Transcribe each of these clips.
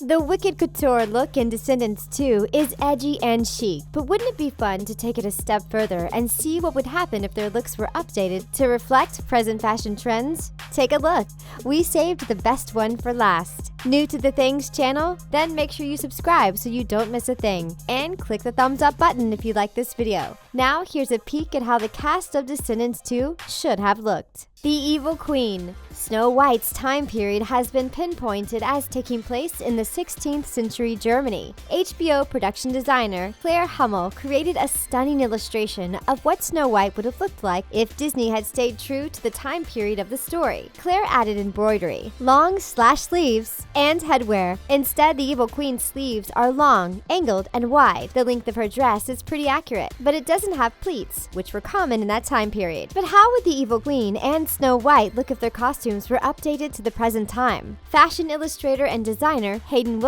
The Wicked Couture look in Descendants 2 is edgy and chic, but wouldn't it be fun to take it a step further and see what would happen if their looks were updated to reflect present fashion trends? Take a look. We saved the best one for last. New to the Things channel? Then make sure you subscribe so you don't miss a thing. And click the thumbs up button if you like this video. Now here's a peek at how the cast of Descendants 2 should have looked. The Evil Queen. Snow White's time period has been pinpointed as taking place in the 16th century Germany. HBO production designer Flair HUMMEL created a stunning illustration of what Snow White would have looked like if Disney had stayed true to the time period of the story. Claire added embroidery, long slash sleeves, and headwear. Instead, the Evil Queen's sleeves are long, angled, and wide. The length of her dress is pretty accurate, but it doesn't have pleats, which were common in that time period. But how would the Evil Queen and Snow White look if their costumes were updated to the present time? Fashion illustrator and designer HAYDEN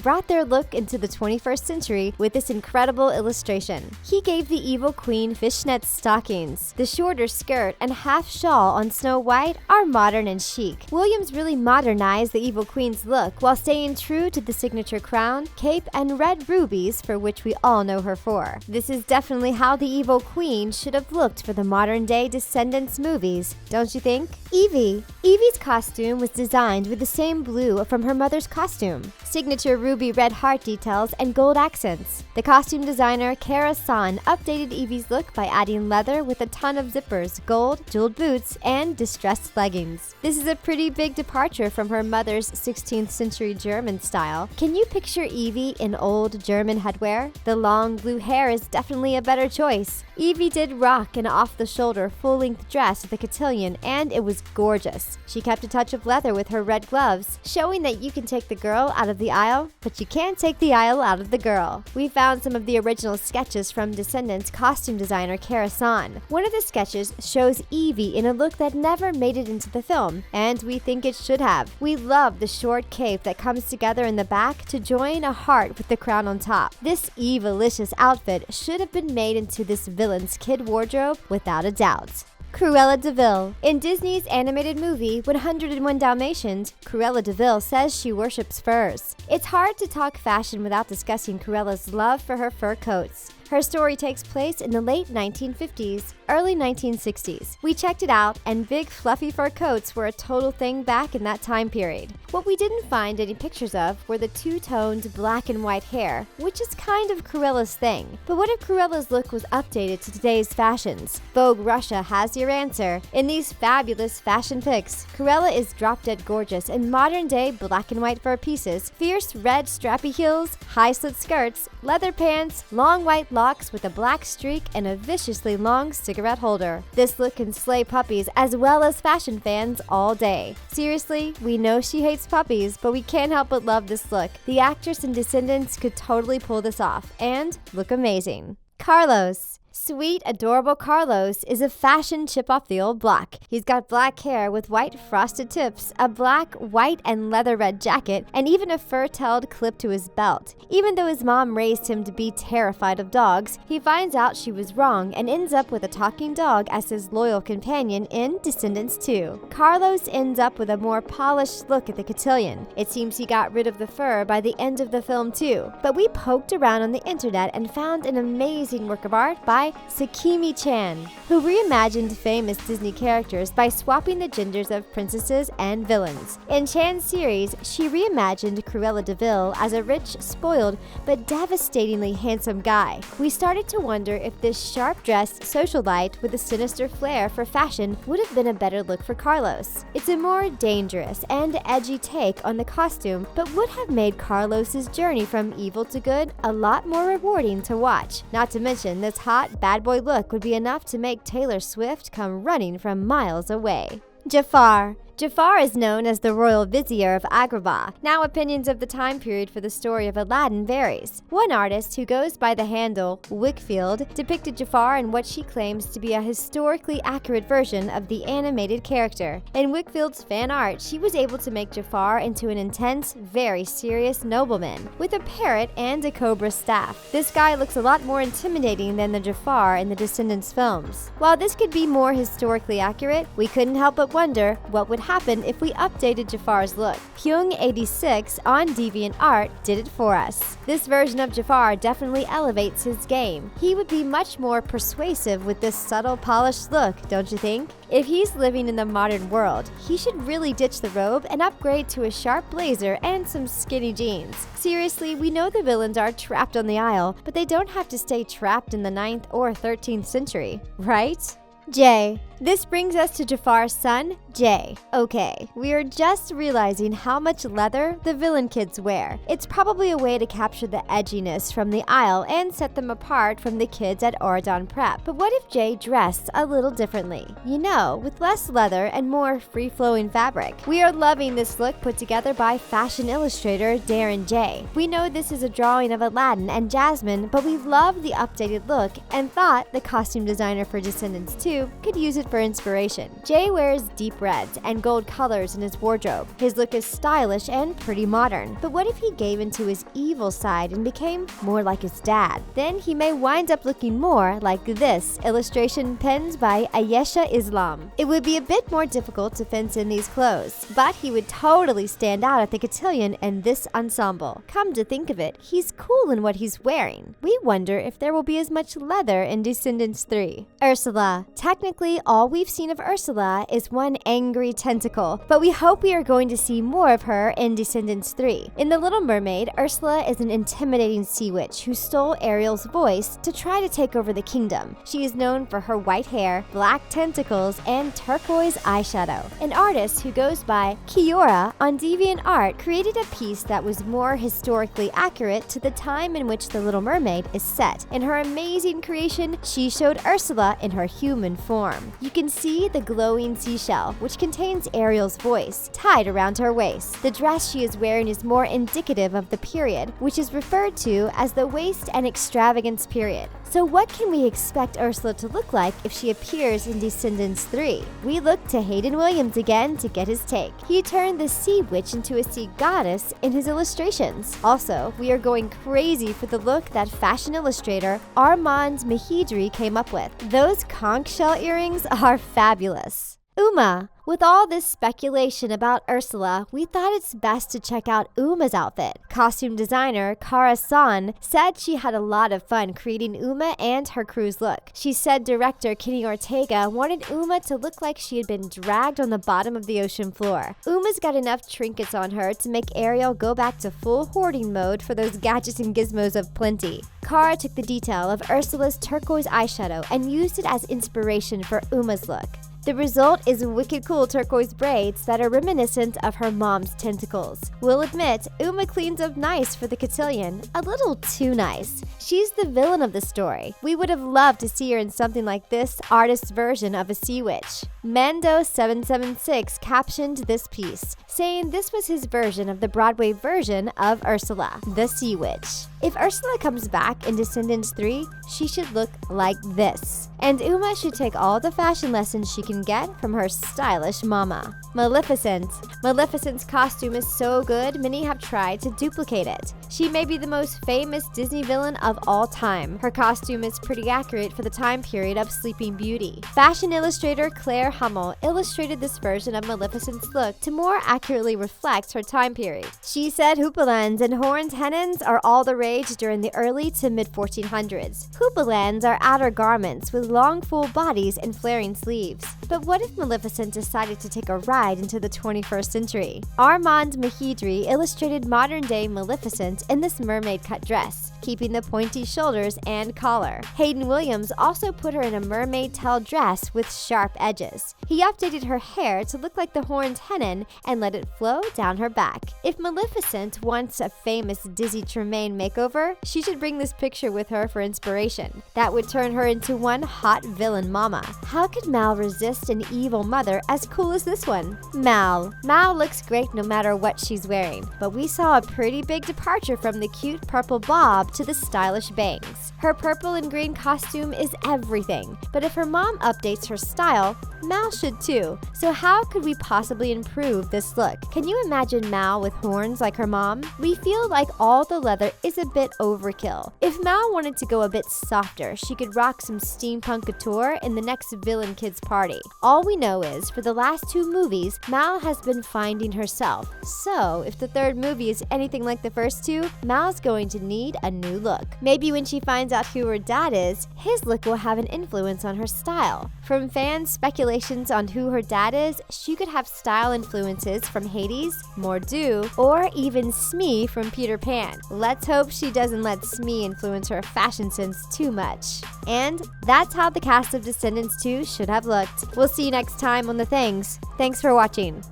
brought their look into the 21st century with this incredible illustration. He gave the Evil Queen fishnet stockings. The shorter skirt and half shawl on Snow White are modern and chic. Williams really modernized the Evil Queen's look while staying true to the signature crown, cape, and red rubies for which we all know her for. This is definitely how the Evil Queen should have looked for the modern-day Descendants movies, don't you think? Evie. Evie's costume was designed with the same blue from her mother's costume. Signature ruby red heart details and gold accents. The costume designer Saun updated Evie's look by adding leather with a ton of zippers, gold, jeweled boots, and distressed leggings. This is a pretty big departure from her mother's 16th century German style. Can you picture Evie in old German headwear? The long blue hair is definitely a better choice. Evie did rock an off-the-shoulder full-length dress with a cotillion, and it was gorgeous. She kept a touch of leather with her red gloves, showing that you can take the girl out of the aisle, but you can't take the aisle out of the girl. We found some of the original sketches from Descendants costume designer Saun. One of the sketches shows Evie in a look that never made it into the film, and we think it should have. We love the short cape that comes together in the back to join a heart with the crown on top. This evilicious outfit should have been made into this villain's kid wardrobe without a doubt. Cruella de Vil. In Disney's animated movie 101 Dalmatians, Cruella de Vil says she worships furs. It's hard to talk fashion without discussing Cruella's love for her fur coats. Her story takes place in the late 1950s, early 1960s. We checked it out, and big fluffy fur coats were a total thing back in that time period. What we didn't find any pictures of were the two-toned black and white hair, which is kind of Cruella's thing. But what if Cruella's look was updated to today's fashions? Vogue Russia has your answer. In these fabulous fashion pics, Cruella is drop-dead gorgeous in modern-day black and white fur pieces, fierce red strappy heels, high-slit skirts, leather pants, long white locks with a black streak, and a viciously long cigarette holder. This look can slay puppies as well as fashion fans all day. Seriously, we know she hates puppies, but we can't help but love this look. The actress in Descendants could totally pull this off and look amazing. Carlos. Sweet, adorable Carlos is a fashion chip off the old block. He's got black hair with white frosted tips, a black, white, and leather red jacket, and even a fur-tailed clip to his belt. Even though his mom raised him to be terrified of dogs, he finds out she was wrong and ends up with a talking dog as his loyal companion in Descendants 2. Carlos ends up with a more polished look at the cotillion. It seems he got rid of the fur by the end of the film too. But we poked around on the internet and found an amazing work of art by SAKIMI-chan, who reimagined famous Disney characters by swapping the genders of princesses and villains. In Chan's series, she reimagined Cruella de Vil as a rich, spoiled, but devastatingly handsome guy. We started to wonder if this sharp-dressed socialite with a sinister flair for fashion would have been a better look for Carlos. It's a more dangerous and edgy take on the costume, but would have made Carlos's journey from evil to good a lot more rewarding to watch. Not to mention, this hot, bad boy look would be enough to make Taylor Swift come running from miles away. Jafar. Jafar is known as the royal vizier of Agrabah. Now opinions of the time period for the story of Aladdin varies. One artist who goes by the handle WICKFIELD depicted Jafar in what she claims to be a historically accurate version of the animated character. In WICKFIELD's fan art, she was able to make Jafar into an intense, very serious nobleman with a parrot and a cobra staff. This guy looks a lot more intimidating than the Jafar in the Descendants films. While this could be more historically accurate, we couldn't help but wonder what would happen if we updated Jafar's look. Pyung86 on DeviantArt did it for us. This version of Jafar definitely elevates his game. He would be much more persuasive with this subtle, polished look, don't you think? If he's living in the modern world, he should really ditch the robe and upgrade to a sharp blazer and some skinny jeans. Seriously, we know the villains are trapped on the Isle, but they don't have to stay trapped in the 9th or 13th century, right? Jay. This brings us to Jafar's son, Jay. Okay, we are just realizing how much leather the villain kids wear. It's probably a way to capture the edginess from the Isle and set them apart from the kids at Auradon Prep. But what if Jay dressed a little differently? You know, with less leather and more free-flowing fabric. We are loving this look put together by fashion illustrator Darren J. We know this is a drawing of Aladdin and Jasmine, but we love the updated look and thought the costume designer for Descendants 2 could use it for inspiration. Jay wears deep reds and gold colors in his wardrobe. His look is stylish and pretty modern. But what if he gave into his evil side and became more like his dad? Then he may wind up looking more like this illustration penned by AYESHA Islam. It would be a bit more difficult to fence in these clothes, but he would totally stand out at the cotillion in this ensemble. Come to think of it, he's cool in what he's wearing. We wonder if there will be as much leather in Descendants 3. Ursula. Technically, all we've seen of Ursula is one angry tentacle, but we hope we are going to see more of her in Descendants 3. In The Little Mermaid, Ursula is an intimidating sea witch who stole Ariel's voice to try to take over the kingdom. She is known for her white hair, black tentacles, and turquoise eyeshadow. An artist who goes by Kiora on DeviantArt created a piece that was more historically accurate to the time in which The Little Mermaid is set. In her amazing creation, she showed Ursula in her human form. You can see the glowing seashell, which contains Ariel's voice, tied around her waist. The dress she is wearing is more indicative of the period, which is referred to as the waste and extravagance period. So what can we expect Ursula to look like if she appears in Descendants 3? We look to Hayden Williams again to get his take. He turned the sea witch into a sea goddess in his illustrations. Also, we are going crazy for the look that fashion illustrator ARMAND MEHIDRI came up with. Those conch shell earrings are fabulous. Uma. With all this speculation about Ursula, we thought it's best to check out Uma's outfit. Costume designer Kara Saun said she had a lot of fun creating Uma and her crew's look. She said director Kenny Ortega wanted Uma to look like she had been dragged on the bottom of the ocean floor. Uma's got enough trinkets on her to make Ariel go back to full hoarding mode for those gadgets and gizmos of plenty. Kara took the detail of Ursula's turquoise eyeshadow and used it as inspiration for Uma's look. The result is wicked cool turquoise braids that are reminiscent of her mom's tentacles. We'll admit, Uma cleans up nice for the cotillion, a little too nice. She's the villain of the story. We would have loved to see her in something like this artist's version of a sea witch. Mando776 captioned this piece, saying this was his version of the Broadway version of Ursula, the sea witch. If Ursula comes back in Descendants 3, she should look like this. And Uma should take all the fashion lessons she can get from her stylish mama. Maleficent. Maleficent's costume is so good, many have tried to duplicate it. She may be the most famous Disney villain of all time. Her costume is pretty accurate for the time period of Sleeping Beauty. Fashion illustrator Claire HUMMEL illustrated this version of Maleficent's look to more accurately reflect her time period. She said hoopolands and horned hennons are all the rage during the early to mid-1400s. Hoopolands are outer garments with long full bodies and flaring sleeves. But what if Maleficent decided to take a ride into the 21st century? Armand MEHIDRI illustrated modern-day Maleficent in this mermaid cut dress, keeping the pointy shoulders and collar. Hayden Williams also put her in a mermaid tail dress with sharp edges. He updated her hair to look like the horned hennon and let it flow down her back. If Maleficent wants a famous Dizzy Tremaine makeover, she should bring this picture with her for inspiration. That would turn her into one hot villain mama. How could Mal resist an evil mother as cool as this one? Mal. Mal looks great no matter what she's wearing, but we saw a pretty big departure from the cute purple bob to the stylish bangs. Her purple and green costume is everything, but if her mom updates her style, Mal should too. So how could we possibly improve this look? Can you imagine Mal with horns like her mom? We feel like all the leather is a bit overkill. If Mal wanted to go a bit softer, she could rock some steampunk couture in the next Villain Kids party. story. All we know is, for the last 2 movies, Mal has been finding herself. So, if the 3rd movie is anything like the first 2, Mal's going to need a new look. Maybe when she finds out who her dad is, his look will have an influence on her style. From fans' speculations on who her dad is, she could have style influences from Hades, Mordu, or even Smee from Peter Pan. Let's hope she doesn't let Smee influence her fashion sense too much. And that's how the cast of Descendants 2 should have looked. We'll see you next time on The Things. Thanks for watching.